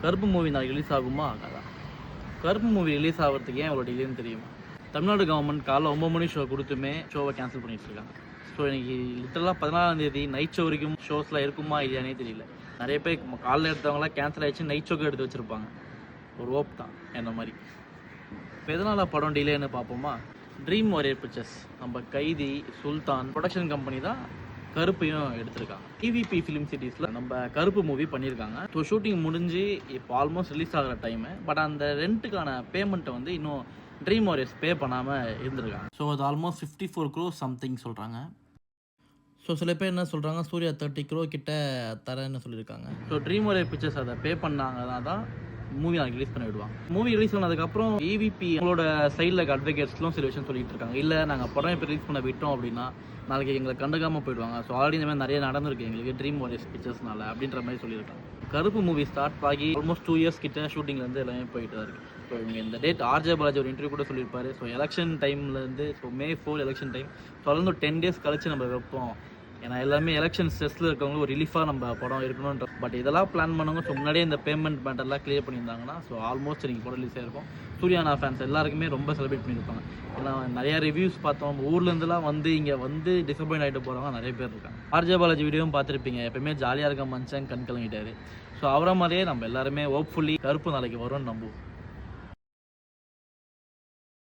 கருப்பு மூவி நாளைக்கு ரிலீஸ் ஆகுமா ஆகாதா? கருப்பு மூவி ரிலீஸ் ஆகிறதுக்கு ஏன் இவ்வளோ டிலேன்னு தெரியுமா? தமிழ்நாடு கவர்மெண்ட் காலைல 9 மணி ஷோ கொடுத்துமே ஷோவை கேன்சல் பண்ணிட்டு இருக்காங்க. ஸோ இன்னைக்கு லிட்டரலாக 14ஆம் தேதி நைட் ஷோ வரைக்கும் ஷோஸ்லாம் இருக்குமா இல்லையானே தெரியல. நிறைய பேர் காலையில் எடுத்தவங்களாம் கேன்சல் ஆகிடுச்சு, நைட் ஷோக்கு எடுத்து வச்சுருப்பாங்க. ஒரு ஓப் தான் என்ன மாதிரி. இப்போ எதனால் படம் டிலேன்னு பார்ப்போமா? ட்ரீம் வாரியர் பிக்சர்ஸ், நம்ம கைதி, சுல்தான் ப்ரொடக்ஷன் கம்பெனி தான் கருப்பையும் எடுத்திருக்காங்க. டிவிபி ஃபிலிம் சிட்டிஸில் நம்ம கருப்பு மூவி பண்ணியிருக்காங்க. ஸோ ஷூட்டிங் முடிஞ்சு இப்போ ஆல்மோஸ்ட் ரிலீஸ் ஆகிற டைமு. பட் அந்த ரெண்ட்டுக்கான பேமெண்ட்டை வந்து இன்னும் ட்ரீம் வாரியர்ஸ் பே பண்ணாமல் இருந்திருக்காங்க. ஸோ அது ஆல்மோஸ்ட் 54 crores சம்திங் சொல்கிறாங்க. ஸோ சில பேர் என்ன சொல்கிறாங்க, சூர்யா 30 crore கிட்ட தரேன்னு சொல்லியிருக்காங்க. ஸோ ட்ரீம் வாரியர் பிக்சர்ஸ் அதை பே பண்ணாங்கன்னா தான் மூவி நாளைக்கு ரிலீஸ் பண்ணி விடுவாங்க. மூவி ரிலீஸ் பண்ணதுக்கப்புறம் EVP அவங்களோட சைடில் இருக்க அட்வொகேட்ஸ்லாம் சில விஷயம் சொல்லிட்டு இருக்காங்க. இல்லை நாங்கள் படம் இப்போ ரிலீஸ் பண்ண விட்டோம் அப்படின்னா நாளைக்கு எங்களை கண்டுக்காமல் போயிடுவாங்க. ஸோ ஆல்ரெடி இந்த மாதிரி நிறைய நடந்திருக்கு எங்களுக்கு ட்ரீம் வாரியர்ஸ் பிக்சர்ஸ்னால அப்படின்ற மாதிரி சொல்லியிருக்காங்க. கருப்பு மூவி ஸ்டார்ட் ஆகி ஆல்மோஸ்ட் 2 years கிட்ட ஷூட்டிங்லேருந்து எல்லாமே போயிட்டு தான் இருக்குது. ஸோ இவங்க இந்த டேட் RJ பாலாஜி ஒரு இன்டர்வியூ கூட சொல்லியிருப்பாரு. ஸோ எலெக்ஷன் டைம்லேருந்து ஸோ May 4 எலெக்ஷன் டைம் தொடர்ந்து 10 days கழிச்சு நம்ம வைப்போம். ஏன்னா எல்லாமே எலெக்ஷன் ஸ்ட்ரெஸ்ஸில் இருக்கவங்க ஒரு ரிலீஃபாக நம்ம படம் இருக்கணுன்ற. பட் இதெல்லாம் பிளான் பண்ணவங்க ஸோ முன்னாடியே இந்த பேமெண்ட் மேட்டர்லாம் கிளியர் பண்ணியிருந்தாங்கன்னா ஸோ ஆல்மோஸ்ட் நீங்கள் படம் ரிலீஸ் ஆகிருக்கும். சூர்யானா ஃபேன்ஸ் எல்லாருக்குமே ரொம்ப செலிப்ரேட் பண்ணியிருப்பாங்க. ஏன்னா நிறையா ரிவ்யூஸ் பார்த்தோம், ஊர்லேருந்துலாம் வந்து இங்கே வந்து டிசப்பாயிண்ட் ஆகிட்டு போகிறவங்க நிறைய பேர் இருக்காங்க. RJ பாலாஜி வீடியோவும் பார்த்துருப்பீங்க, எப்பயுமே ஜாலியாக இருக்க மனுஷன் கண் கலங்கிட்டாரு. ஸோ அவரை மாதிரியே நம்ம எல்லாருமே ஹோப்ஃபுல்லி கருப்பு நாளைக்கு வரும்னு நம்புவோம்.